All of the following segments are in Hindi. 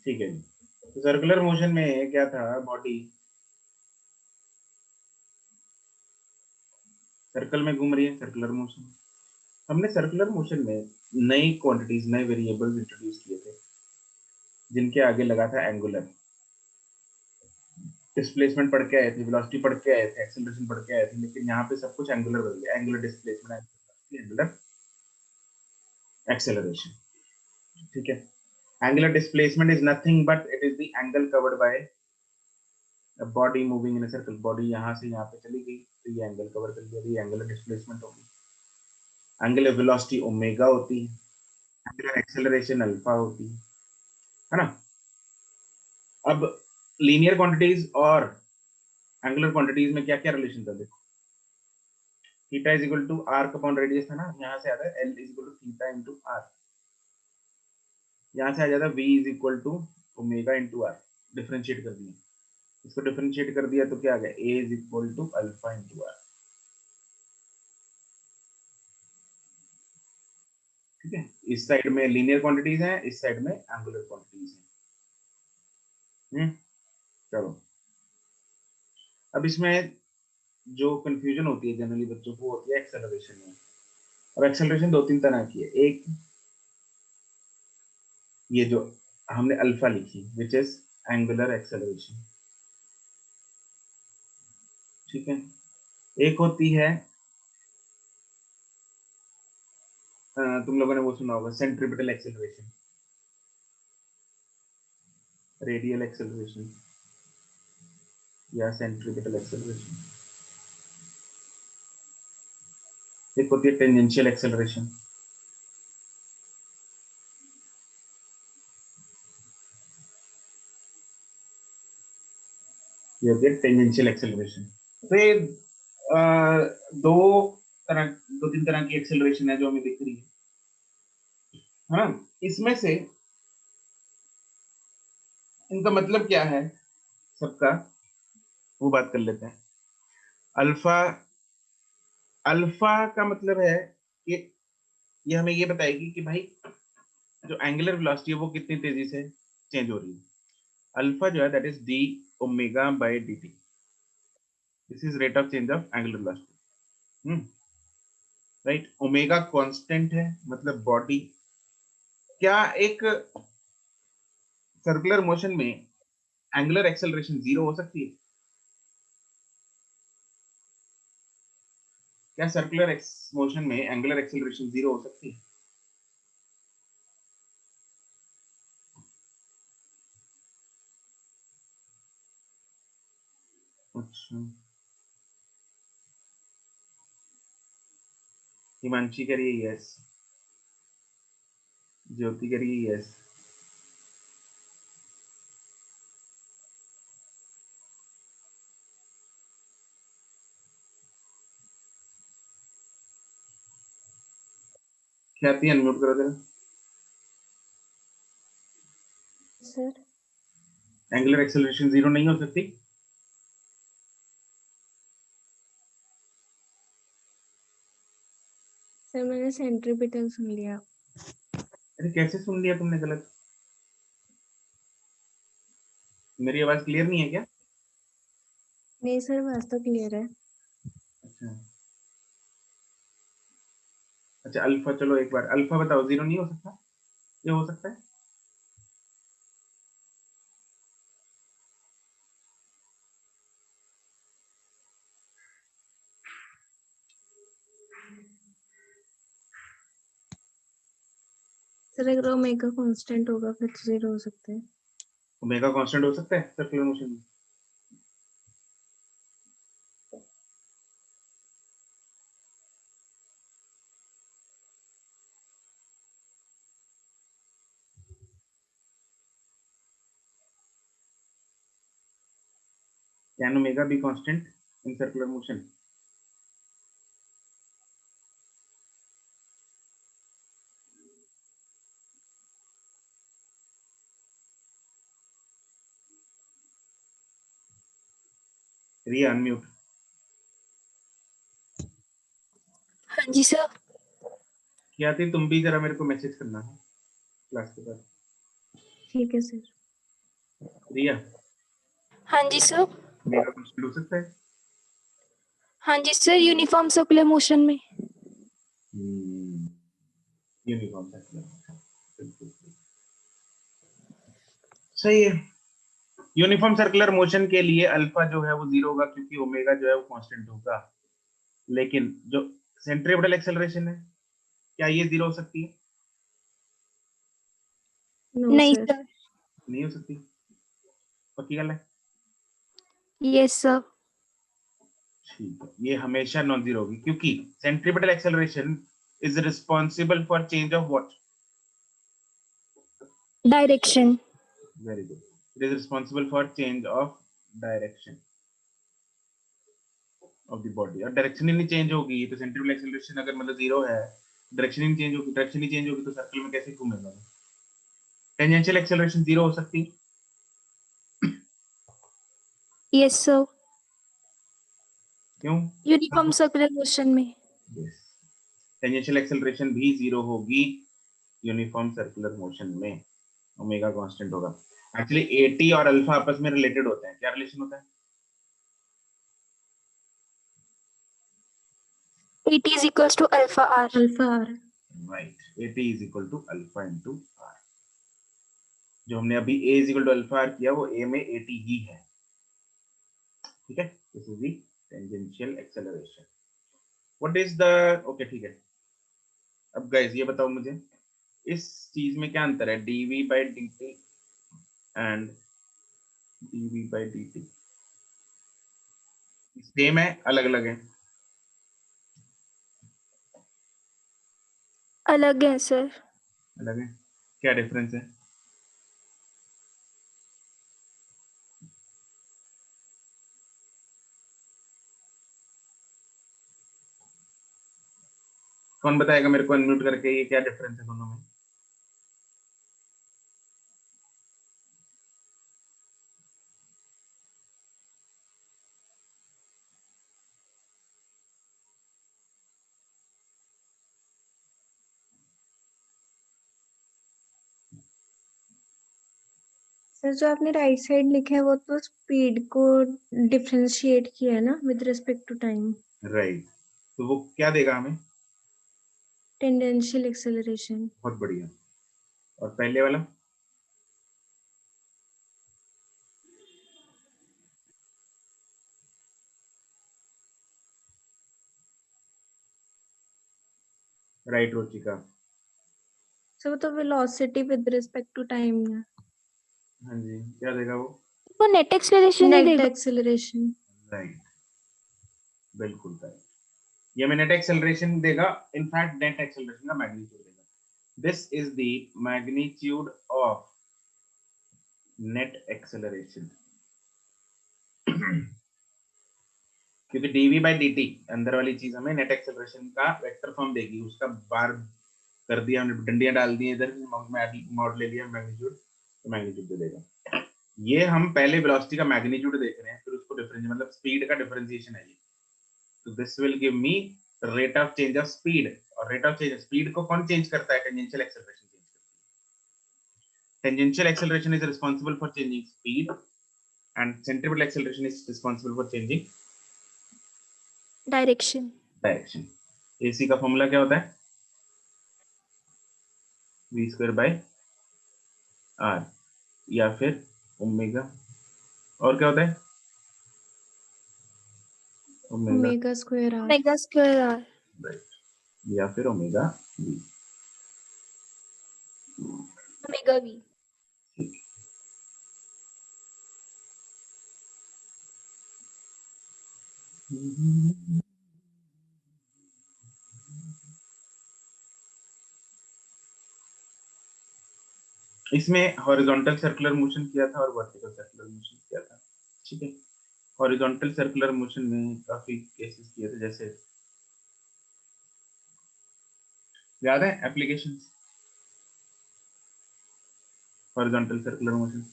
ठीक है जी। तो सर्कुलर मोशन में क्या था, बॉडी सर्कल में घूम रही है, सर्कुलर मोशन। हमने सर्कुलर मोशन में नई क्वांटिटीज, नए वेरिएबल्स इंट्रोड्यूस किए थे, जिनके आगे लगा था एंगुलर। डिस्प्लेसमेंट पढ़ के आए थे, वेलोसिटी पढ़ के आए थे, एक्सेलरेशन पढ़ के आए थे, लेकिन यहाँ पे सब कुछ एंगुलर बदल गया। Angular displacement, angular acceleration. ठीक है। Angular displacement is nothing but it is the angle covered by a body moving in a circle. Body यहाँ से यहाँ पे चली गई तो ये एंगल कवर कर लिया, ये एंगुलर डिस्प्लेसमेंट होगी। एंगुलर वेलोसिटी ओमेगा होती है, एंगुलर एक्सेलरेशन अल्फा होती है ना। अब लीनियर क्वांटिटीज और एंगुलर क्वांटिटीज में क्या क्या रिलेशन था देखो। Theta is equal to arc upon radius था ना, यहाँ से आता है L is equal to theta into R. यहाँ से आ जाता है v is equal to omega into R. Differentiate कर दिया, इसको डिफरेंशिएट कर दिया तो क्या आ गया, a is equal to alpha into R. ठीक है। इस साइड में लीनियर क्वांटिटीज हैं, इस साइड में एंगुलर क्वांटिटीज हैं। चलो, अब इसमें जो कंफ्यूजन होती है जनरली बच्चों को, होती है एक्सेलरेशन में। अब एक्सेलरेशन दो तीन तरह की है। एक ये जो हमने अल्फा लिखी, विच इज एंगुलर एक्सेलरेशन। ठीक है। एक होती है, तुम लोगों ने वो सुना होगा, सेंट्रीपिटल एक्सेलरेशन, रेडियल एक्सेलरेशन या सेंट्रीपिटल एक्सेलरेशन। एक होती है टेंजेंशियल एक्सेलरेशन। ये होती है टेंजेंशियल एक्सेलरेशन। तो ये दो तरह, दो तीन तरह की एक्सेलरेशन है जो हमें दिख रही है ना। इसमें से इनका मतलब क्या है सबका, वो बात कर लेते हैं। अल्फा, अल्फा का मतलब है कि ये हमें ये बताएगी कि भाई जो एंगुलर वेलोसिटी है वो कितनी तेजी से चेंज हो रही है। अल्फा जो है that is D omega by dt। This is rate of change of angular velocity. Right. Omega constant है, मतलब बॉडी। क्या एक सर्कुलर मोशन में एंगुलर एक्सेलरेशन जीरो हो सकती है? क्या सर्कुलर मोशन में एंगुलर एक्सेलरेशन जीरो हो सकती है? अच्छा, हिमांशी करिए यस, ज्योति करिए यस। ख्याति अनम्यूट करो जरा। सर एंगुलर एक्सेलरेशन जीरो नहीं हो सकती? सर मैंने सेंट्रीपिटल सुन लिया। अरे कैसे सुन लिया तुमने गलत? मेरी आवाज क्लियर नहीं है क्या? नहीं सर, बात तो क्लियर है। अच्छा अच्छा, अल्फा, चलो एक बार अल्फा बताओ, जीरो नहीं हो सकता? ये हो सकता है? सर अगर ओमेगा कांस्टेंट होगा फिर तो जीरो हो सकता है। ओमेगा कांस्टेंट हो सकता है सर्कुलर मोशन में? Can omega be constant in circular motion? Riya unmute. हाँ जी सर। क्या थी, तुम भी जरा मेरे को मैसेज करना है क्लास के बाद। ठीक है सर। रिया, हाँ जी सर। मेरा क्वेश्चन हो सकता है? हाँ जी सर, यूनिफॉर्म सर्कुलर मोशन में। यूनिफॉर्म सर्कुलर मोशन, बिल्कुल सही है। यूनिफॉर्म सर्कुलर मोशन के लिए अल्फा जो है वो 0 होगा, क्योंकि ओमेगा जो है वो कांस्टेंट होगा। लेकिन जो सेंट्रीपिटल एक्सेलरेशन है, क्या ये 0 हो सकती है? नो नहीं सर। सर। नहीं हो सकती, पक्की गल है? Yes sir. ठीक है, ये हमेशा नॉन जीरो होगी, क्योंकि centripetal acceleration is responsible for change of what? Direction. Very good, it is responsible for change of direction of the body. और डायरेक्शन ही नहीं चेंज होगी तो सेंट्रीपिटल एक्सेलरेशन अगर मतलब 0 है, डायरेक्शन ही नहीं चेंज होगी, डायरेक्शन ही चेंज होगी तो सर्कल में कैसे घूमेगा? टेंजेंशियल एक्सेलरेशन 0 हो सकती है? Yes sir. क्यों? यूनिफॉर्म सर्कुलर मोशन में। यस, टेंजेंशियल एक्सेलरेशन भी 0 होगी यूनिफॉर्म सर्कुलर मोशन में, ओमेगा कांस्टेंट होगा। एक्चुअली एटी और अल्फा आपस में रिलेटेड होते हैं, क्या रिलेशन होता है? AT is equals to alpha r. Alpha R. Right, A T is equal to alpha into R. जो हमने अभी A is equal to alpha R किया वो ए में एटी ही है, ठीक है? This is the tangential acceleration. What is the, okay ठीक है। अब गाइस ये बताओ मुझे, इस चीज में क्या अंतर है dv by dt and dv by dt? Same है, अलग अलग है? अलग है सर। अलग है, क्या डिफरेंस है? कौन बताएगा मेरे को अनम्यूट करके, ये क्या डिफरेंस है दोनों में? सर जो आपने राइट साइड लिखा है वो तो स्पीड को डिफरेंशिएट किया है ना with respect to time. Right, तो वो क्या देगा हमें? Tangential acceleration. बहुत बढ़िया। और पहले वाला? राइट रुचिका। सर वो तो velocity with respect to time है। हाँ जी, क्या देगा वो? वो नेट एक्सेलरेशन ही नेट देगा। एक्सेलरेशन। राइट, बिल्कुल राइट। ये में नेट एक्सेलरेशन देगा, इनफैक्ट नेट एक्सेलरेशन का मैग्नीट्यूड देगा। This is the magnitude of net acceleration. क्योंकि डीवी बाई डी अंदर वाली चीज हमें नेट एक्सेलरेशन का वेक्टर फॉर्म देगी, उसका बार कर दिया हमने, डंडियां डाल दी इधर, मॉड ले लिया मैग्नीट्यूड, तो मैग्नीट्यूड दे देगा। ये हम पहले वेलोसिटी का मैग्नीट्यूड देख रहे हैं, फिर उसको डिफरेंस मतलब स्पीड का डिफरेंशिएशन है ये। तो this will give me rate of change of speed. और रेट ऑफ चेंज स्पीड को कौन चेंज करता है? टेंजेंशियल एक्सेलरेशन चेंज करता है। Tangential acceleration is responsible for changing speed and centripetal acceleration is responsible for changing direction. Direction. AC का फॉर्मूला क्या होता है? वी स्क्वायर बाय आर, या फिर ओमेगा, और क्या होता है? Omega, omega square r. Omega square r. Right, या फिर ओमेगा वी। Omega v. इसमें हॉरिजॉन्टल सर्कुलर मोशन किया था और वर्टिकल सर्कुलर मोशन किया था, ठीक है? हॉरिजॉन्टल सर्कुलर मोशन में काफी केसेस किए थे, जैसे याद है एप्लीकेशंस हॉरिजॉन्टल सर्कुलर मोशन?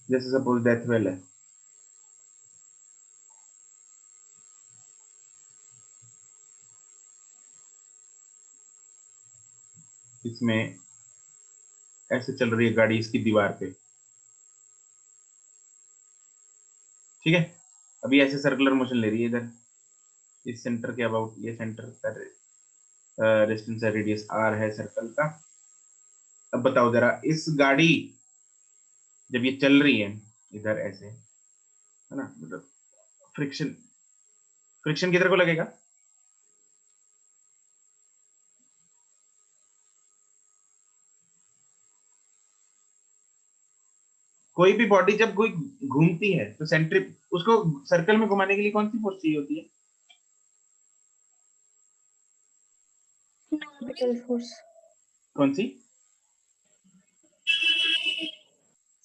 जैसे सपोज डेथ वेल है, इसमें ऐसे चल रही है गाड़ी इसकी दीवार पे, ठीक है। अभी ऐसे सर्कुलर मोशन ले रही है इधर, इस सेंटर के अबाउट, ये सेंटर का डिस्टेंस है, रेडियस r है सर्कल का। अब बताओ जरा, इस गाड़ी जब ये चल रही है इधर ऐसे, है ना, मतलब फ्रिक्शन, फ्रिक्शन किधर को लगेगा? कोई भी बॉडी जब कोई घूमती है तो सेंट्रिप, उसको सर्कल में घुमाने के लिए कौन सी फोर्स चाहिए होती है? Centripetal force. कौन सी?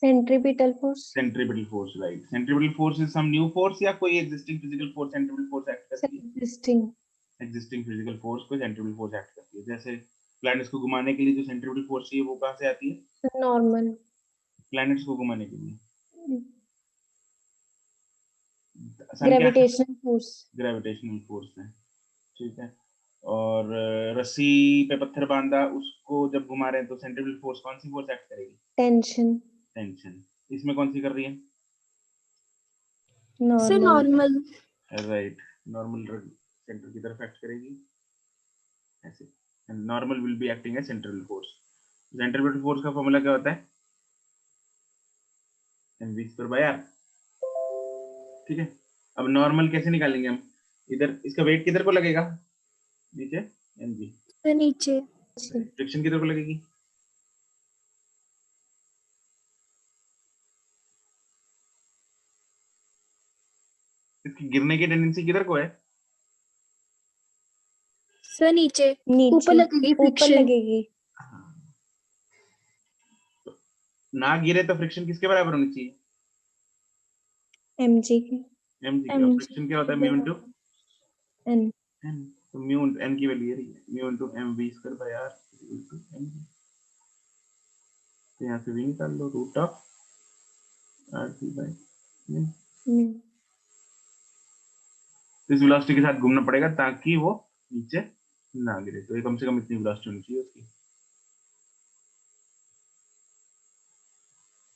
Centripetal force. Centripetal force, right. Centripetal force is some new force या कोई existing physical force centripetal force act करती है? एग्जिस्टिंग। एग्जिस्टिंग फिजिकल फोर्स को सेंट्रिपिटल फोर्स एक्ट करती है। जैसे प्लैनेट्स को घुमाने के लिए जो सेंट्रिपिटल फोर्स चाहिए वो कहां से आती है? नॉर्मल। प्लैनेट्स को घुमाने के लिए ग्रेविटेशनल फोर्स। ग्रेविटेशनल फोर्स है, ठीक है। और रस्सी पे पत्थर बांधा, उसको जब घुमा रहे हैं तो सेंट्रिपिटल फोर्स कौन सी फोर्स एक्ट करेगी? टेंशन। टेंशन। इसमें कौन सी कर रही है? Sir normal. Normal. Right, normal center की तरफ एक्ट करेगी ऐसे, and normal will be acting as centripetal force. Centripetal force का फॉर्मूला क्या होता है? mv स्क्वायर बाय r, ठीक है। अब नॉर्मल कैसे निकालेंगे हम? इधर इसका वेट किधर को लगेगा? नीचे, mg। सर नीचे। फ्रिक्शन किधर को लगेगी? इसकी गिरने की टेंडेंसी किधर को है? सर नीचे। नीचे। ऊपर लगेगी ऊपर फ्रिक्शन। लगेगी। तो ना गिरे तो फ्रिक्शन किसके बराबर होनी चाहिए? mg की। mg की। और mg। फ्रिक्शन क्या होता है? Mu into n। n। तो म्यू n की वैल्यू है mu into mv square by r equal to mg। तो यहाँ से v निकाल लो, root of r3 by mu. इस वेलोसिटी के साथ घूमना पड़ेगा ताकि वो नीचे ना गिरे। तो ये कम से कम इतनी वेलोसिटी होनी चाहिए उसकी,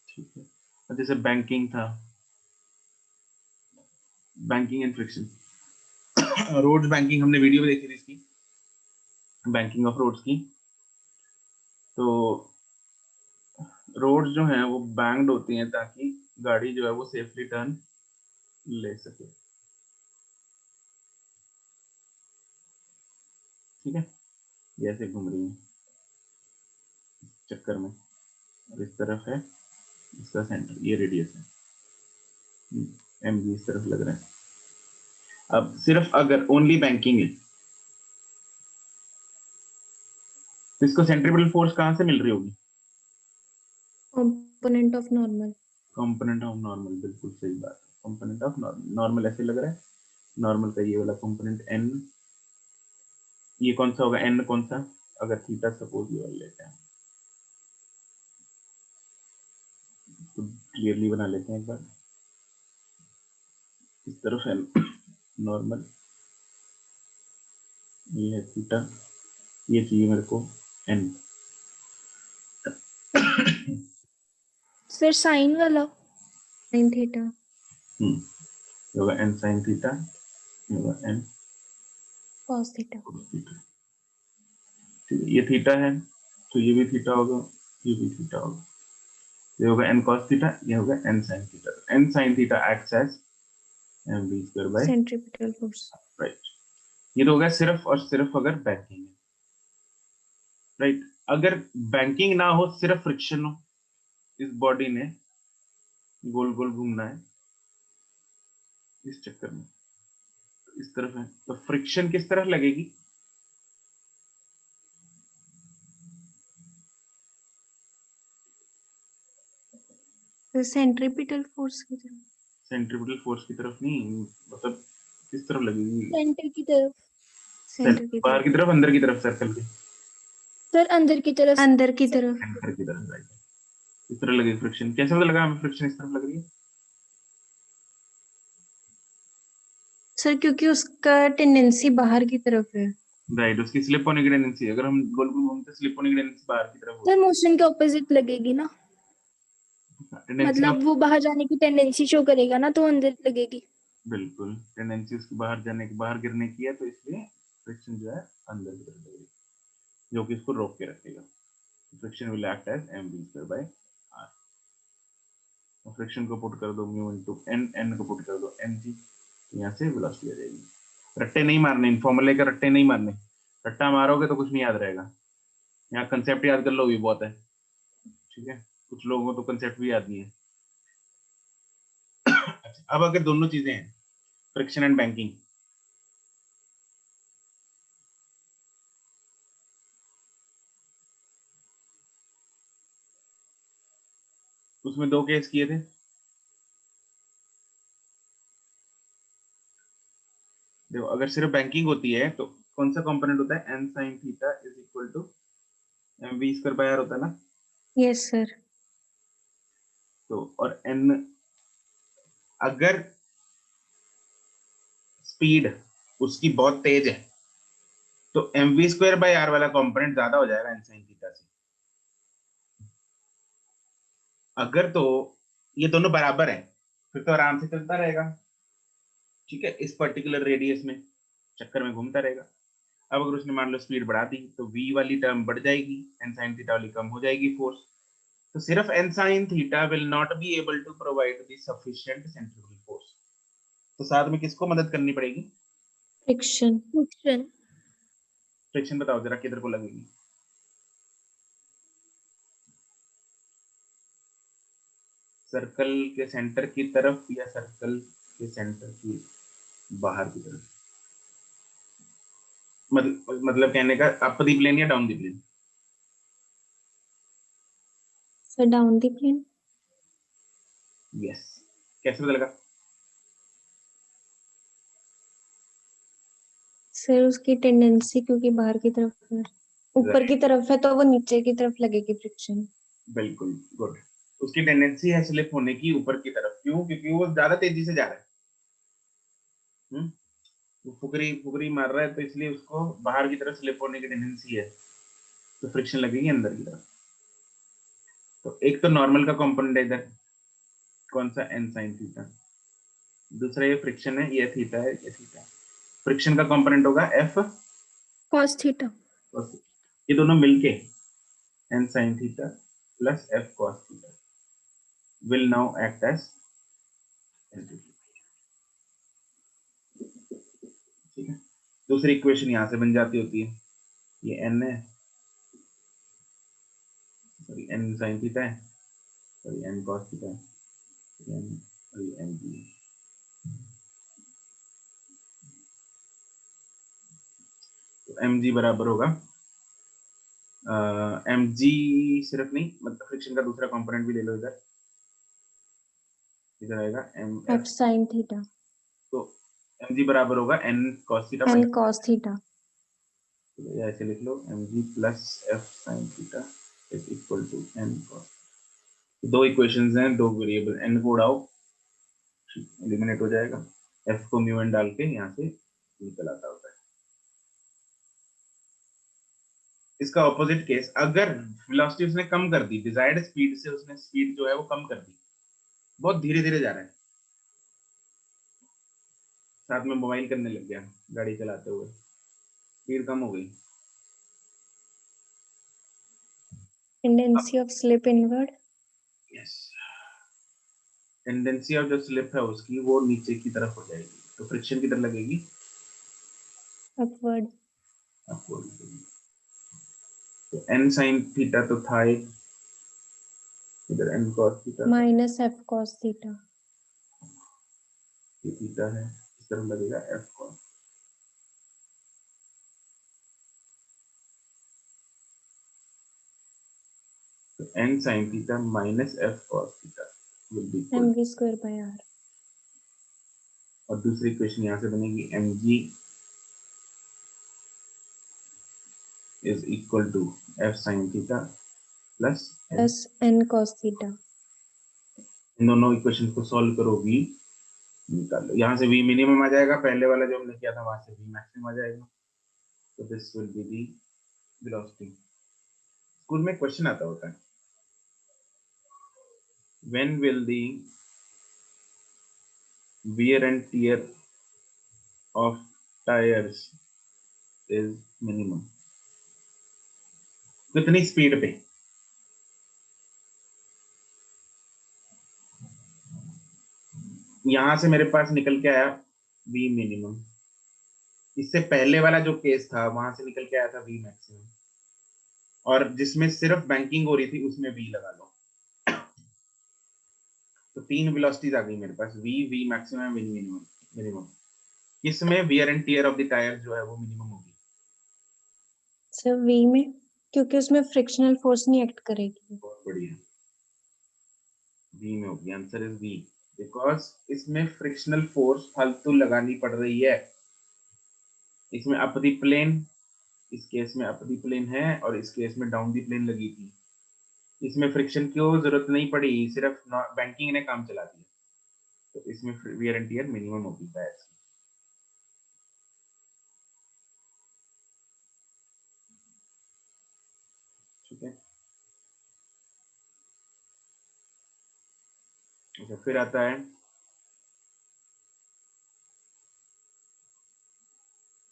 ठीक है। और जैसे बैंकिंग था, banking and friction, roads banking हमने वीडियो में देखी थी इसकी, बैंकिंग ऑफ रोड्स की। तो रोड्स जो हैं वो बैंक्ड होती हैं ताकि गाड़ी जो है वो सेफली टर्न ले सके, ठीक है। ये ऐसे घूम रही है चक्कर में, और इस तरफ है इसका सेंटर, ये रेडियस है, एम जी इस तरफ लग रहा है। अब सिर्फ अगर ओनली बैंकिंग है तो इसको सेंट्रिपिटल फोर्स कहां से मिल रही होगी? Component of normal. Component of normal, बिल्कुल सही बात है। कंपोनेंट ऑफ नॉर्मल, नॉर्मल ऐसे लग रहा है, नॉर्मल का ये वाला कंपोनेंट n, ये कौन सा होगा? n कौन सा? अगर थीटा सपोज ये वाला लेते हैं तो क्लियरली बना लेते हैं एक बार। इस तरफ है नॉर्मल, ये है थीटा, ये चाहिए मेरे को n। सर साइन वाला। sin theta. ये होगा n sin थीटा, ये होगा n cos theta. cos theta, ठीक है। ये थीटा है तो ये भी थीटा होगा, ये भी थीटा होगा, ये होगा n cos थीटा, ये होगा n sin theta. n sin theta acts as mv square by, centripetal force. Right. ये तो होगा सिर्फ और सिर्फ अगर बैंकिंग है, राइट। अगर बैंकिंग ना हो, सिर्फ फ्रिक्शन हो, इस बॉडी ने गोल गोल घूमना है इस चक्कर में, इस तरफ है, तो फ्रिक्शन किस तरफ लगेगी? सेंट्रीपिटल फोर्स की तरफ। सेंट्रिपिटल फोर्स की तरफ नहीं, मतलब किस तरफ लगेगी? सेंटर की तरफ। सेंटर की बाहर तरफ। की तरफ, अंदर की तरफ, सर्कल के सर अंदर की तरफ। अंदर की तरफ। सेंटर की तरफ, राइट। इस तरह लगेगी फ्रिक्शन। कैसे पता लगा हमें फ्रिक्शन इस तरफ लग रही है? सर क्योंकि उसका टेंडेंसी बाहर की तरफ है। राइट, उसकी स्लिप होने की टेंडेंसी, अगर हम गोल को घूमते स्लिप होने की टेंडेंसी बाहर की तरफ सर मोशन के ऑपोजिट लगेगी ना, टेंडेंसी मतलब वो बाहर जाने की टेंडेंसी शो करेगा ना, तो अंदर लगेगी। बिल्कुल, टेंडेंसी उसकी बाहर जाने की, बाहर गिरने की है, तो इसलिए फ्रिक्शन जो है अंदर की तरफ लगेगी, जो कि इसको रोक के रखेगा। Friction will act as mv² by r। Friction को पुट कर दो म्यू इनटू n, n को पुट कर दो mg, यहाँ से वेलोसिटी आ जाएगी। रट्टे नहीं मारने, इन फॉर्मूले के रट्टे नहीं मारने, रट्टा मारोगे तो कुछ नहीं याद रहेगा। यहाँ कंसेप्ट याद कर लो भी बहुत है, ठीक है, कुछ लोगों को तो कंसेप्ट भी याद नहीं है। अच्छा, अब अगर दोनों चीजें हैं, फ्रिक्शन एंड बैंकिंग, उसमें दो केस किए थे। देखो, अगर सिर्फ बैंकिंग होती है तो कौन सा कंपोनेंट होता है, n sin theta is equal to mv² होता है ना। Yes sir. तो और n, अगर स्पीड उसकी बहुत तेज है तो mv² r वाला कंपोनेंट ज्यादा हो जाएगा n sin थीटा से। अगर तो ये दोनों बराबर है फिर तो आराम से चलता रहेगा, ठीक है, इस पर्टिकुलर रेडियस में चक्कर में घूमता रहेगा। अब अगर उसने मान लो स्पीड बढ़ा दी तो v वाली टर्म बढ़ जाएगी, n sin थीटा वाली कम हो जाएगी फोर्स। तो सिर्फ n sin theta will not be able to provide the sufficient centrifugal force. तो साथ में किसको मदद करनी पड़ेगी, फ्रिक्शन। फ्रिक्शन। फ्रिक्शन बताओ जरा किधर को लगेगी, सर्कल के सेंटर की तरफ या सर्कल के सेंटर की बाहर की तरफ, मतलब कहने का अप दी प्लेन या down the plane. Sir down the plane. Yes, कैसे पता लगा, सर उसकी टेंडेंसी क्योंकि बाहर की तरफ है, ऊपर की तरफ है तो वो नीचे की तरफ लगेगी फ्रिक्शन। बिल्कुल गुड, उसकी टेंडेंसी है स्लिप होने की ऊपर की तरफ, क्यों, क्योंकि वो ज्यादा तेजी से जा रहा है। वो फुकरी फुकरी मार रहा है तो इसलिए उसको बाहर की तरफ स्लिप होने की टेंडेंसी है, तो फ्रिक्शन लगेगी अंदर की तरफ। तो एक तो नॉर्मल का कंपोनेंट है इधर, कौन सा, n sin थीटा, दूसरा ये फ्रिक्शन है, ये थीटा है, ये थीटा है। फ्रिक्शन का कंपोनेंट होगा f, कॉस थीटा। ये दोनों मिलके n sin theta plus f cos theta will now act as centrifugal, ठीक है। दूसरी इक्वेशन यहाँ से बन जाती होती है, ये n है, सॉरी n sin थीटा है, सॉरी n cos थीटा है, n और ये n भी है। तो mg बराबर होगा mg, सिर्फ नहीं, मतलब फ्रिक्शन का दूसरा कंपोनेंट भी ले लो इधर, इधर आएगा एफ mf। Sine theta. तो mg बराबर होगा n cos theta, n cos theta. ऐसे लिख लो mg plus f sin theta is equal to n cos। दो इक्वेशंस हैं, दो वेरिएबल, n को उड़ाओ एलिमिनेट हो जाएगा, f को म्यू n डाल के यहाँ से निकल आता होता है। इसका ऑपोजिट केस, अगर वेलोसिटी उसने कम कर दी, डिजायर्ड स्पीड से उसने स्पीड जो है वो कम कर दी, बहुत धीरे धीरे जा रहा है, साथ में मोबाइल करने लग गया गाड़ी चलाते हुए, स्पीड कम हो गई, tendency of slip inward. Yes, tendency of जो स्लिप है उसकी वो नीचे की तरफ हो जाएगी, तो फ्रिक्शन किधर लगेगी, अपवर्ड। अपवर्ड लगेगी। तो n sin थीटा तो था एक, इधर n cos थीटा था, माइनस एफ कॉस थीटा। ये थीटा है, इस तरफ लगेगा f cos। तो n sin theta minus f cos theta will be equal, M V square by R. और दूसरी इक्वेशन यहाँ से बनेगी mg is equal to f sin theta plus n। Plus N cos theta. इन दोनों इक्वेशन को सॉल्व करो, v निकालो, यहाँ से v मिनिमम आ जाएगा, पहले वाला जो हमने किया था वहां से v मैक्सिमम आ जाएगा, So this will be the velocity. School में क्वेश्चन आता होता है, when will the wear and tear of tires is minimum? कितनी स्पीड पे? यहां से मेरे पास निकल के आया v मिनिमम, इससे पहले वाला जो केस था वहां से निकल के आया था v मैक्सिमम, और जिसमें सिर्फ बैंकिंग हो रही थी उसमें v लगा लो। तो तीन वेलोसिटीज आ गई मेरे पास, v मैक्सिमम, v मिनिमम। किसमें wear and tear of the tyre जो है वो मिनिमम होगी? सर वी में, क्योंकि उसमें फ्रिक्शनल फोर्स नहीं एक्ट करेगी। बहुत बढ़िया, v में होगी। आंसर इज v, बिकॉज इसमें फ्रिक्शनल फोर्स फालतू लगानी पड़ रही है। इसमें अप द प्लेन, इस केस में अप द प्लेन है और इस केस में डाउन द प्लेन लगी थी। इसमें फ्रिक्शन की जरूरत नहीं पड़ी, सिर्फ बैंकिंग ने काम चला दिया। तो इसमें वियर एंड टियर मिनिमम होगी टायर्स। ठीक है, अच्छा फिर आता है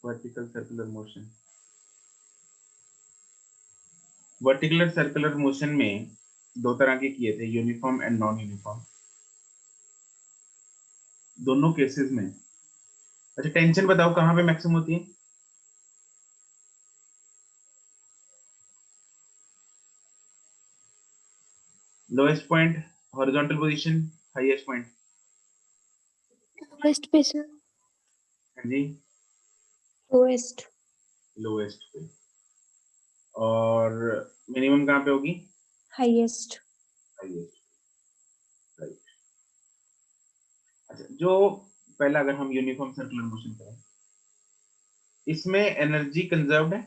vertical circular motion. वर्टिकुलर circular motion में दो तरह के किए थे, यूनिफॉर्म एंड नॉन यूनिफॉर्म। दोनों केसेस में, अच्छा टेंशन बताओ कहां पे मैक्सिमम होती है? Lowest point, horizontal position, highest point? Lowest पे सर। हाँ जी, लोएस्ट। लोएस्ट पे। और मिनिमम कहां पे होगी? हाईएस्ट। Highest, right. अच्छा, जो पहला अगर हम यूनिफॉर्म सर्कुलर मोशन करें, इसमें एनर्जी कंजर्व्ड है?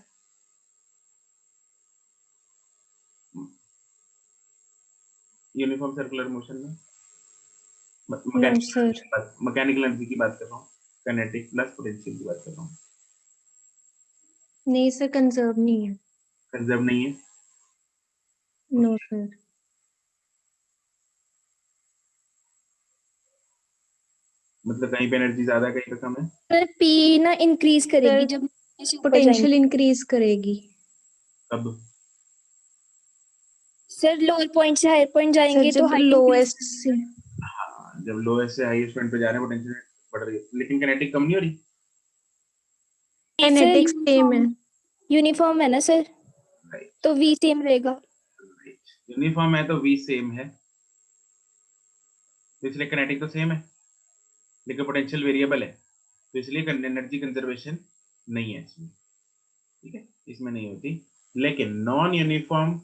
यूनिफॉर्म सर्कुलर मोशन में नो सर। मैकेनिकल एनर्जी की बात कर रहा हूँ, काइनेटिक प्लस पोटेंशियल की बात कर रहा हूँ। नहीं सर, कंजर्व नहीं है। कंजर्व नहीं है? No sir. मतलब कहीं पे एनर्जी ज्यादा है, कहीं पे कम है? सर पी ना इंक्रीज करेगी सर जब इसे ऊपर पोटेंशियल जाएंगे। इंक्रीज करेगी। कब? सर लोअर पॉइंट से हायर पॉइंट सर जाएंगे तो जब हाइट इंक्रीज लोएस्ट से, हाँ, जब लोएस्ट से हाईएस्ट पॉइंट पे जा रहे हैं पोटेंशियल बढ़ रही है, लेकिन काइनेटिक कम नहीं हो रही। सर काइनेटिक सेम है। यूनिफॉर्म है ना सर, राइट, तो वी सेम रहेगा। राइट। यूनिफॉर्म है तो वी सेम है, तो इसलिए काइनेटिक तो सेम है, लेकिन पोटेंशियल वेरिएबल है, तो इसलिए एनर्जी कंजर्वेशन नहीं है इसमें। ठीक है, इसमें नहीं होती। लेकिन नॉन यूनिफॉर्म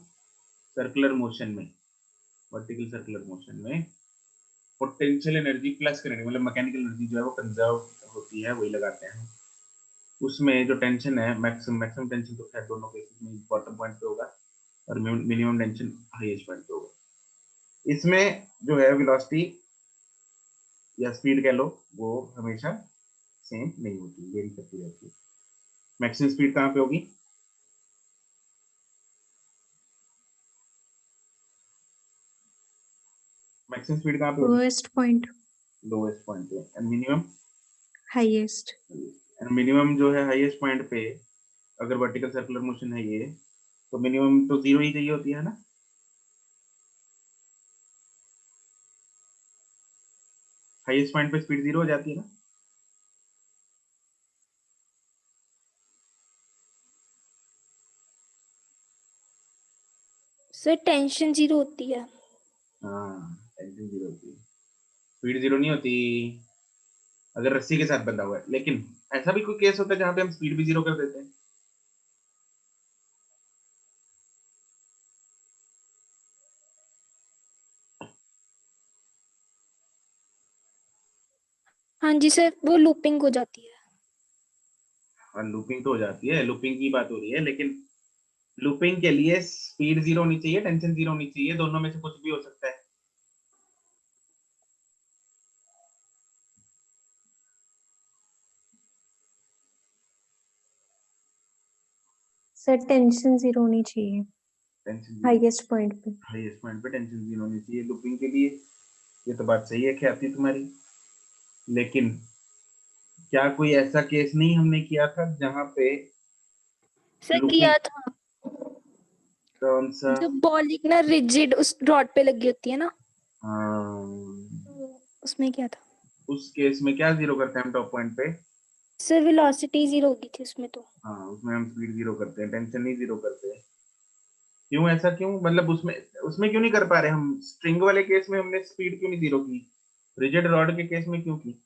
सर्कुलर मोशन में, वर्टिकल सर्कुलर मोशन में पोटेंशियल एनर्जी प्लस करंट, मतलब मैकेनिकल एनर्जी जो है वो कंजर्व होती है, वही लगाते हैं। उसमें जो टेंशन है, मैक्सिमम टेंशन तो खैर दोनों केसेस में बॉटम पॉइंट पे होगा और मिनिमम टेंशन हाईएस्ट पॉइंट पे होगा। इसमें जो है वेलोसिटी या स्पीड कह लो, वो हमेशा सेम नहीं होती, वेरी करती रहती है। मैक्सिमम स्पीड कहाँ पे होगी? मैक्सिमम स्पीड कहाँ पे होगी? Lowest point. लोएस्ट पॉइंट पे। And minimum? Highest. And minimum जो है हाईएस्ट पॉइंट पे, अगर वर्टिकल सर्कुलर मोशन है ये, तो मिनिमम तो जीरो ही चाहिए होती है ना? हाईएस्ट पॉइंट पे स्पीड जीरो हो जाती है ना? सर टेंशन जीरो होती है। हाँ, टेंशन जीरो होती है, स्पीड जीरो नहीं होती अगर रस्सी के साथ बंधा हुआ है। लेकिन ऐसा भी कोई केस होता है जहां पे हम स्पीड भी जीरो कर देते हैं? हाँ जी सर, वो लूपिंग हो जाती है। और लूपिंग तो हो जाती है, लूपिंग की बात हो रही है, लेकिन लूपिंग के लिए स्पीड जीरो होनी चाहिए, टेंशन जीरो होनी चाहिए, दोनों में से कुछ भी हो सकता है। सर टेंशन 0 होनी चाहिए टेंशन हाईएस्ट पॉइंट पे। हाईएस्ट पॉइंट पे टेंशन 0 होनी चाहिए लूपिंग के लिए। ये तो बात सही है ख्याति तुम्हारी, लेकिन क्या कोई ऐसा केस नहीं हमने किया था जहां पे सर लूपिंग किया था, कौन सा? जो बॉल एक ना रिजिड उस रॉड पे लगी होती है ना, हाँ, तो उसमें क्या था? उस केस में क्या जीरो करते हैं हम टॉप पॉइंट पे? सर वेलोसिटी 0 होगी थी उसमें तो। हाँ, उसमें हम स्पीड जीरो करते हैं, टेंशन नहीं जीरो करते। क्यों ऐसा क्यों, मतलब उसमें उसमें क्यों नहीं कर पा रहे हम? स्ट्रिंग वाले केस में हमने स्पीड क्यों नहीं जीरो की, रिजिड रॉड के केस में क्यों की?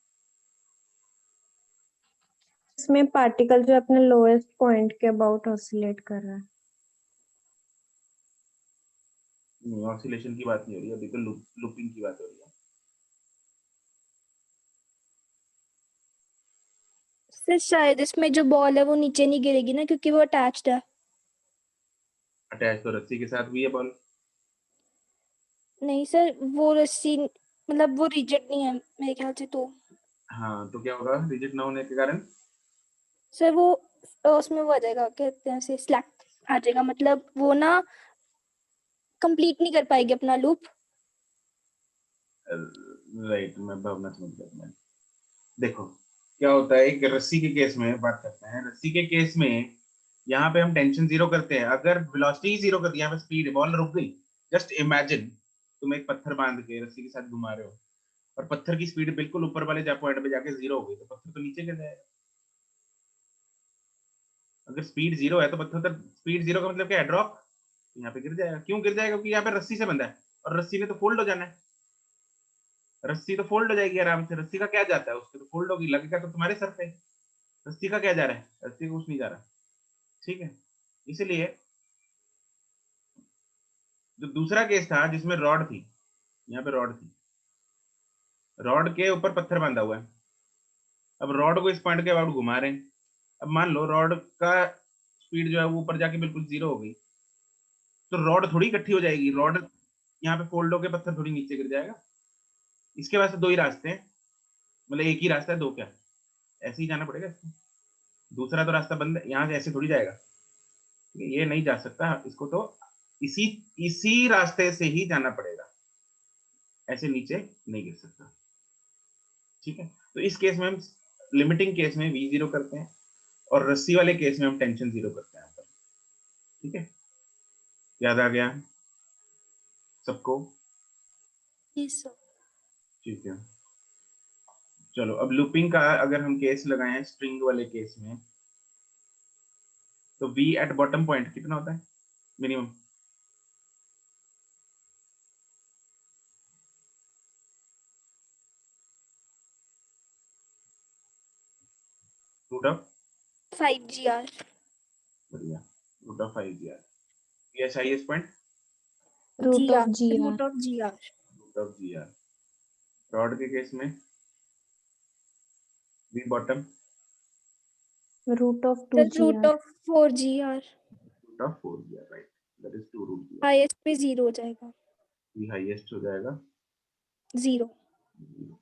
इसमें पार्टिकल जो अपने लोएस्ट पॉइंट के अबाउट ऑसिलेट कर रहा है। नहीं, ऑसिलेशन की बात नहीं हो रही, अभी तो लूपिंग की बात हो रही है। सर शायद इसमें जो बॉल है वो नीचे नहीं गिरेगी ना, क्योंकि वो अटैच्ड है। अटैच तो रस्सी के साथ भी है बॉल। नहीं सर, वो रस्सी मतलब वो रिजिड नहीं है मेरे ख्याल से तो। हाँ, तो क्या होगा रिजिड ना होने के कारण? सर वो उसमें वो आ जाएगा, कहते हैं से स्लैक आ जाएगा, मतलब वो ना कंप्लीट नहीं कर पाएगी अपना लूप। राइट, मैं भावना समझ गया तुम्हारी। देखो क्या होता है, एक रस्सी के केस में बात करते हैं। रस्सी के केस में यहाँ पे हम टेंशन जीरो करते हैं, अगर वेलोसिटी जीरो कर दिया, यहाँ पे स्पीड, बॉल रुक गई। जस्ट इमेजिन तुम एक पत्थर बांध के रस्सी के साथ घुमा रहे हो और पत्थर की स्पीड बिल्कुल ऊपर वाले पॉइंट पे जाके जीरो हो गई, तो पत्थर तो नीचे गिर जाएगा। अगर स्पीड जीरो है तो पत्थर तक स्पीड जीरो का मतलब क्या है, ड्रॉप। यहाँ पे गिर जाएगा। क्यों गिर जाएगा? क्योंकि यहाँ पे रस्सी से बंधा है और रस्सी ने तो फोल्ड हो जाना है। रस्सी तो फोल्ड हो जाएगी आराम से। रस्सी का क्या जाता है, उसके तो फोल्ड होगी, लगेगा तो तुम्हारे सर पे। रस्सी का क्या जा रहा है? रस्सी का कुछ नहीं जा रहा। ठीक है, इसलिए जो दूसरा केस था जिसमें रॉड थी, यहाँ पे रॉड थी, रॉड के ऊपर पत्थर बांधा हुआ है। अब रॉड को इस पॉइंट के अबाउट घुमा रहे हैं। अब मान लो रॉड का स्पीड जो है वो ऊपर जाके बिल्कुल जीरो हो गई, तो रॉड थोड़ी इकट्ठी हो जाएगी। रॉड यहाँ पे फोल्ड होके पत्थर थोड़ी नीचे गिर जाएगा। इसके वास्ते दो ही रास्ते हैं, मतलब एक ही रास्ता है, दो क्या, ऐसे ही जाना पड़ेगा इसको। दूसरा तो रास्ता बंद है, यहाँ से ऐसे थोड़ी जाएगा। ठीक है, ये नहीं जा सकता, इसको तो इसी इसी रास्ते से ही जाना पड़ेगा, ऐसे नीचे नहीं गिर सकता। ठीक है, तो इस केस में हम लिमिटिंग केस में वी जीरो करते हैं और रस्सी वाले केस में हम टेंशन जीरो करते हैं यहाँ पर। ठीक है, याद आ गया सबको? Yes sir. ठीक है, चलो अब लूपिंग का अगर हम केस लगाए हैं स्ट्रिंग वाले केस में, तो वी एट बॉटम पॉइंट कितना होता है मिनिमम? Root of 5 GR। बढ़िया, रूट ऑफ 5 GR। ये highest point root of GR, G R. Root of GR। Root of GR। Rod के केस में v bottom root of sir 2 root GR। Of 4 GR। Root of 4 GR, right, that is 2 root GR। Highest पे 0 हो जाएगा। वी हाईएस्ट हो जाएगा 0। 0।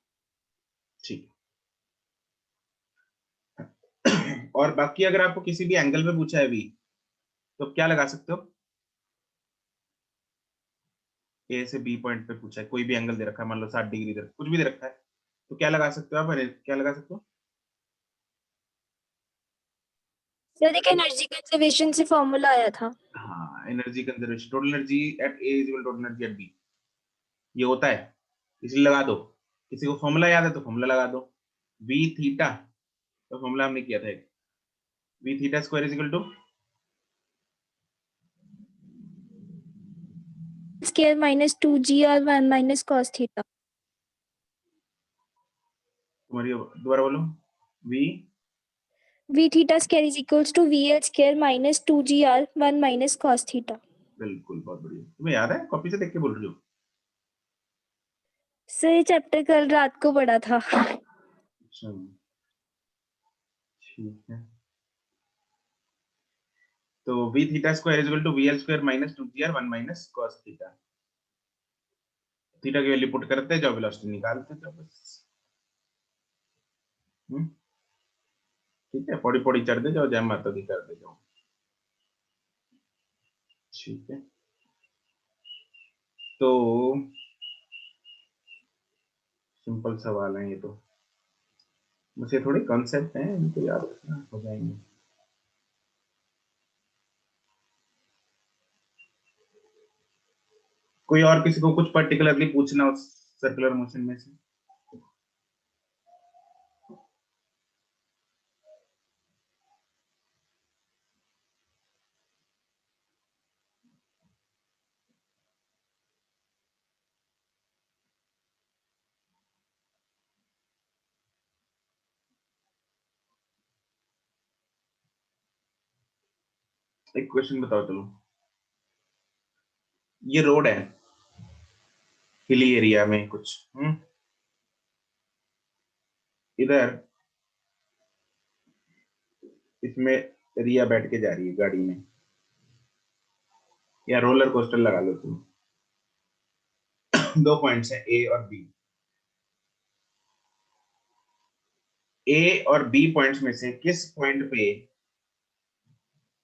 ठीक है। और बाकी अगर आपको किसी भी एंगल पे पूछा है वी, तो क्या लगा सकते हो? ए से बी पॉइंट पे पूछा है, कोई भी एंगल दे रखा है, मान लो 60 डिग्री दे रखा है, कुछ भी दे रखा है, तो क्या लगा सकते हो आप? क्या लगा सकते हो? सर एक एनर्जी कंजर्वेशन से फॉर्मूला आया था। हाँ, energy conservation, total energy at A is equal to total energy at B, ये होता है, इसलिए लगा दो। किसी को फॉर्मूला याद है तो फॉर्मूला लगा दो। वी थीटा, तो फॉर्मूला हमने किया था एक, v theta square is equal to square minus 2 GR 1 minus cos theta. तुम्हारी, दोबारा बोलो। V V theta square is equals to VL square minus 2 GR 1 minus cos theta. बिल्कुल, बहुत बढ़िया, तुम्हें याद है, कॉपी से देख के बोल रही हो? सर ये चैप्टर कल रात को पढ़ा था। अच्छा, ठीक है। तो v theta square is equal to v l square minus 2 GR 1 minus cos theta. Theta की वैल्यू पुट करते जाओ, वेलोसिटी निकालते जाओ बस। ठीक है, पौड़ी पौड़ी चढ़ते जाओ, जय माता दी करते जाओ। ठीक है, तो सिंपल सवाल है ये, तो मुझे थोड़े कॉन्सेप्ट हैं इनको याद रखना हो जाएंगे। कोई और किसी को कुछ पर्टिकुलरली पूछना उस सर्कुलर मोशन में से? एक क्वेश्चन बताओ चलो, ये रोड है हिली एरिया में कुछ, इधर इसमें रिया बैठ के जा रही है गाड़ी में, या रोलर कोस्टर लगा लो तुम। दो पॉइंट्स हैं ए और बी। ए और बी पॉइंट्स में से किस पॉइंट पे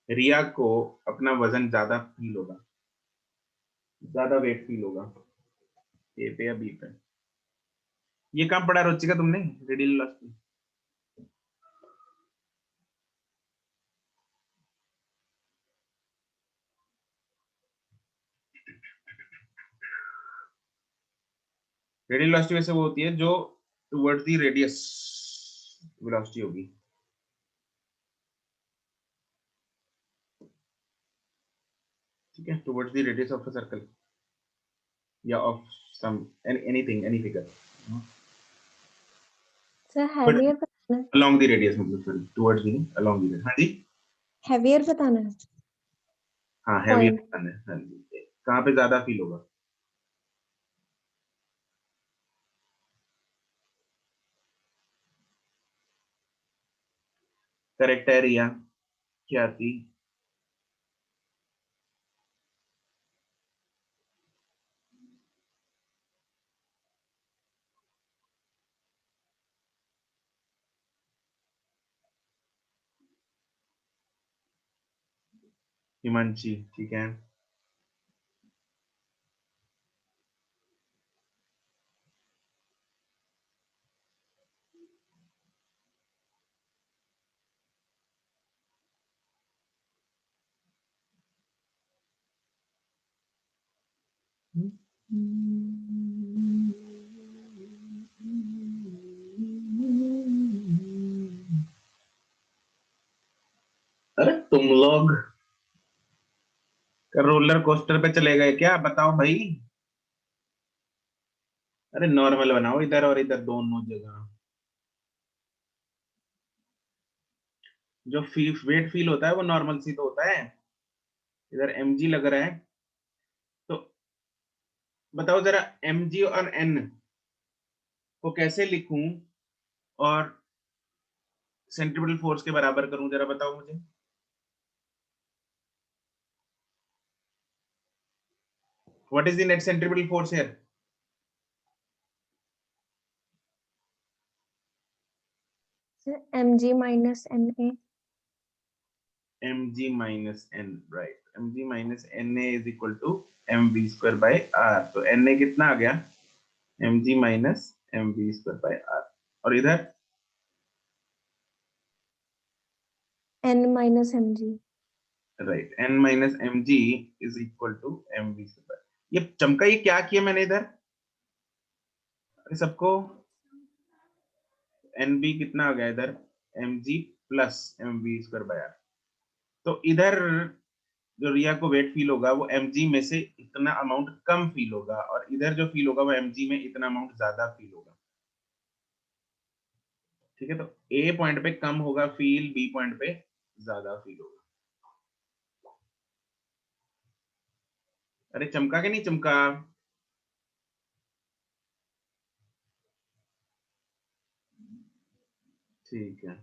रिया को अपना वजन ज्यादा फील होगा, ज्यादा वेट फील होगा, ए पे या बी पे? ये कहाँ पढ़ा रुचिका तुमने, रेडियल वेलोसिटी? रेडियल वेलोसिटी वैसे वो होती है जो टुवर्ड्स द रेडियस वेलोसिटी होगी। ठीक है, towards the radius of a circle या of some anything, any figure, sir but heavier बताना है, अलोंग द रेडियस, मतलब sorry towards the, along the, हाँ जी, हैवियर बताना है हाँ हैवी, पॉइंट। हाँ जी, कहाँ पे ज्यादा फील होगा? करेक्ट है रिया, क्या थी? हिमांशी, ठीक है। अरे तुम लोग रोलर कोस्टर पे चले गए क्या, बताओ भाई? अरे नॉर्मल बनाओ इधर और इधर दोनों जगह। जो वेट फील होता है वो नॉर्मल सी तो होता है, इधर mg लग रहा है, तो बताओ जरा mg और n को कैसे लिखूं और सेंट्रीपिटल फोर्स के बराबर करूं, जरा बताओ मुझे। What is the net centripetal force here? Sir mg minus na। mg minus n, right, mg minus na is equal to mv square by r, तो na कितना आ गया, mg minus mv square by r, और इधर n minus mg। Right, n minus mg is equal to mv square. ये चमका, ये क्या किया मैंने इधर, अरे सबको nb कितना आ गया इधर, mg plus mv square by r, तो इधर जो रिया को वेट फील होगा वो mg में से इतना अमाउंट कम फील होगा, और इधर जो फील होगा वो mg में इतना अमाउंट ज्यादा फील होगा। ठीक है, तो ए पॉइंट पे कम होगा फील, बी पॉइंट पे ज्यादा फील होगा। अरे चमका के नहीं चमका? ठीक है,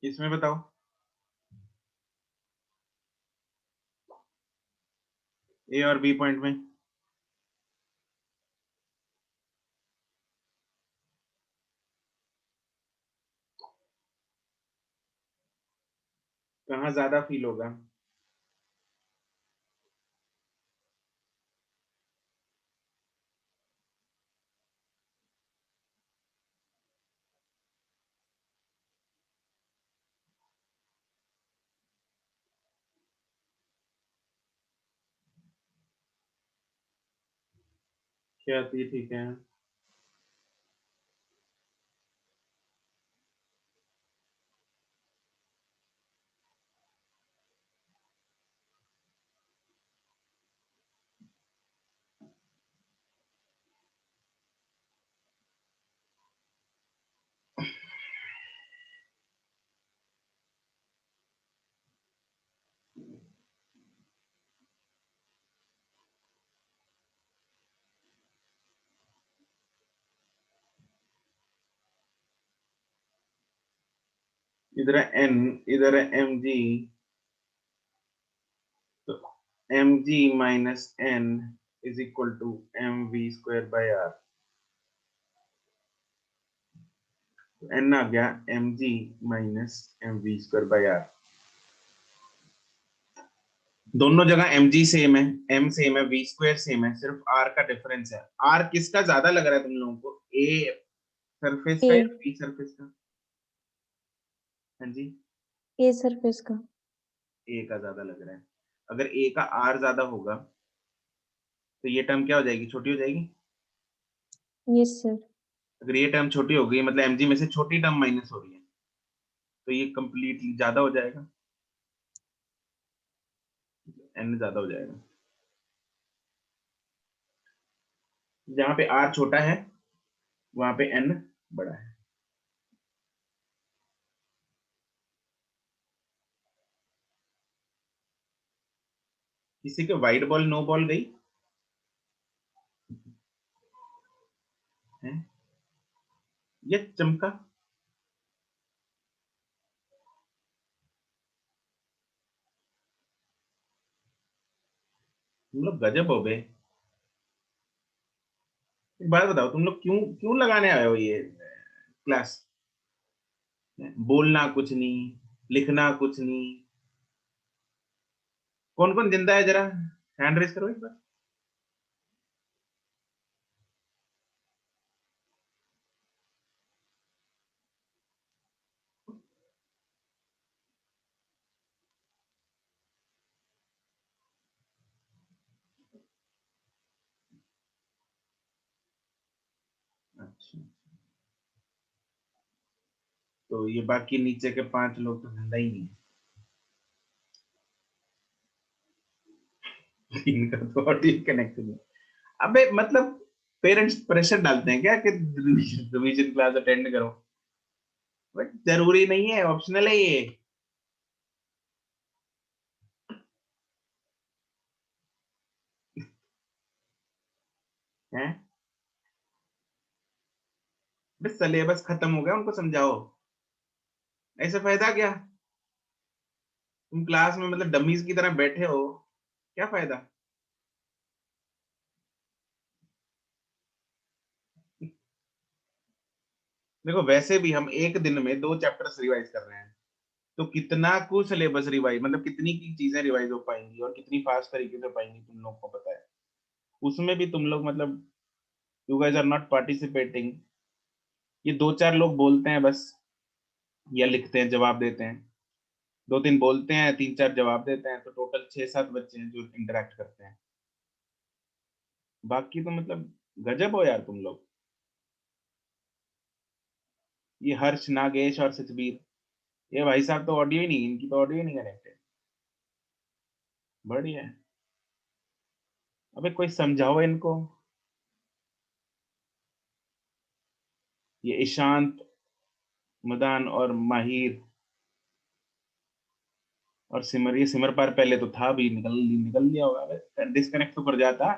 इसमें बताओ, ए और बी पॉइंट में कहाँ ज्यादा फील होगा? क्या थी? ठीक है, इधर है एन, इधर है एम जी, तो M G minus N is equal to M V square by R. N आ गया M G minus M V square by R. दोनों जगह एम जी सेम है, एम सेम है, वी स्क्वायर सेम है, सिर्फ आर का डिफरेंस है। आर किसका ज्यादा लग रहा है तुम लोगों को, ए सरफेस का ए, या बी सरफेस का? हाँ जी, ए सरफेस का। ए का ज्यादा लग रहा है। अगर ए का आर ज्यादा होगा तो ये टर्म क्या हो जाएगी, छोटी हो जाएगी। Yes sir. अगर ये टर्म छोटी हो गई मतलब एमजी में से छोटी टर्म माइनस हो रही है, तो ये कंप्लीटली ज्यादा हो जाएगा, एन ज्यादा हो जाएगा। जहां पे आर छोटा है वहां पे एन बड़ा है। किसी के वाइट बॉल नो बॉल गई है, ये चमका। तुम लोग गजब हो बे। एक बात बताओ, तुम लोग क्यों क्यों लगाने आए हो ये क्लास? बोलना कुछ नहीं, लिखना कुछ नहीं। कौन कौन जिंदा है, जरा हैंड रेस करो एक बार। अच्छा, तो ये बाकी नीचे के 5 लोग तो जिंदा ही नहीं है। इनका तो ऑडियो कनेक्ट नहीं। अबे मतलब पेरेंट्स प्रेशर डालते हैं क्या कि रिवीजन क्लास अटेंड करो? बट जरूरी नहीं है, ऑप्शनल है ये। है बस सिलेबस खत्म हो गया, उनको समझाओ। ऐसे फायदा क्या? तुम क्लास में मतलब डमीज की तरह बैठे हो, क्या फायदा? देखो वैसे भी हम एक दिन में 2 चैप्टर्स रिवाइज कर रहे हैं, तो कितना कुछ सिलेबस रिवाइज, मतलब कितनी की चीजें रिवाइज हो पाएंगी और कितनी फास्ट तरीके से हो पाएंगी तुम लोग को पता है। उसमें भी तुम लोग मतलब you guys are not participating. ये 2-4 लोग बोलते हैं बस, या लिखते हैं जवाब देते हैं, 2-3 बोलते हैं, 3-4 जवाब देते हैं, तो टोटल 6-7 बच्चे हैं जो इंटरेक्ट करते हैं। बाकी तो मतलब गजब हो यार तुम लोग। ये हर्ष, नागेश और सचबीर, ये भाई साहब तो ऑडियो ही नहीं, इनकी तो ऑडियो ही नहीं कनेक्टेड। बढ़िया है। अबे कोई समझाओ इनको। ये ईशांत, मदान और माहिर और सिमर, ये सिमर पार पहले तो था भी, निकल निकल लिया होगा, डिस्कनेक्ट तो कर जाता।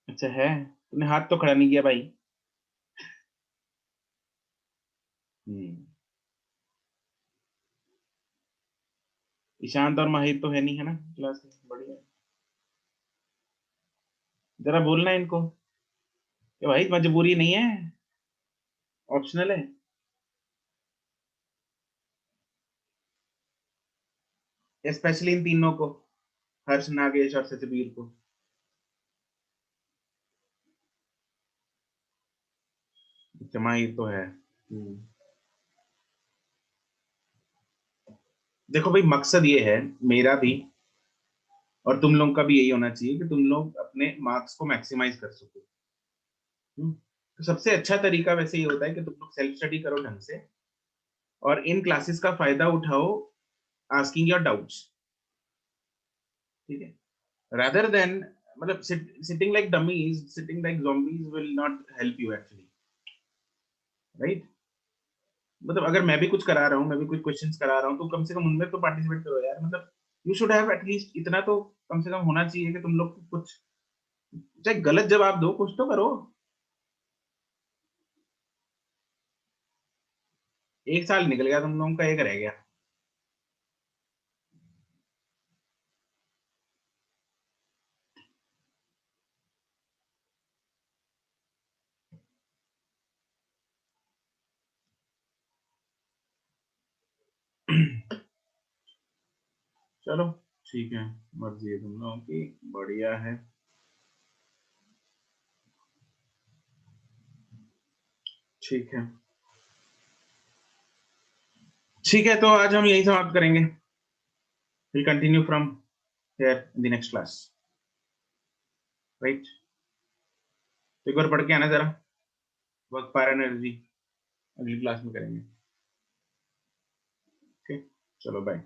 अच्छा है। तूने हाथ तो खड़ा नहीं किया भाई। ईशांत और माहिर तो है नहीं, है ना क्लास में? बढ़िया। जरा बोलना इनको कि भाई मजबूरी नहीं है, ऑप्शनल है। स्पेशली इन तीनों को, हर्ष, नागेश और सतबीर को। अच्छा, माहिर तो है। देखो भाई, मकसद ये है मेरा भी और तुम लोग का भी, यही होना चाहिए कि तुम लोग अपने मार्क्स को मैक्सिमाइज कर सको। तो सबसे अच्छा तरीका वैसे ये होता है कि तुम लोग सेल्फ स्टडी करो ढंग से, और इन क्लासेस का फायदा उठाओ आस्किंग योर डाउट्स, ठीक है? रादर देन, मतलब sitting like dummies, sitting like zombies will not help you actually, right? मतलब अगर मैं भी कुछ करा रहा हूँ, मैं भी कुछ क्वेश्चंस करा रहा हूँ, तो कम से कम उनमें तो पार्टिसिपेट करो यार। मतलब यू शुड हैव एटलीस्ट इतना तो कम से कम होना चाहिए कि तुम लोग कुछ, चाहे गलत जवाब दो, कुछ तो करो। एक साल निकल गया, तुम लोगों का एक रह गया। चलो ठीक है, मर्जी है तुम लोगों की, बढ़िया है। ठीक है, ठीक है, तो आज हम यही समाप्त करेंगे। Will continue from here in the next class, right? एक बार पढ़ के आना जरा, वर्क पावर एनर्जी अगली क्लास में करेंगे। ओके, चलो बाय।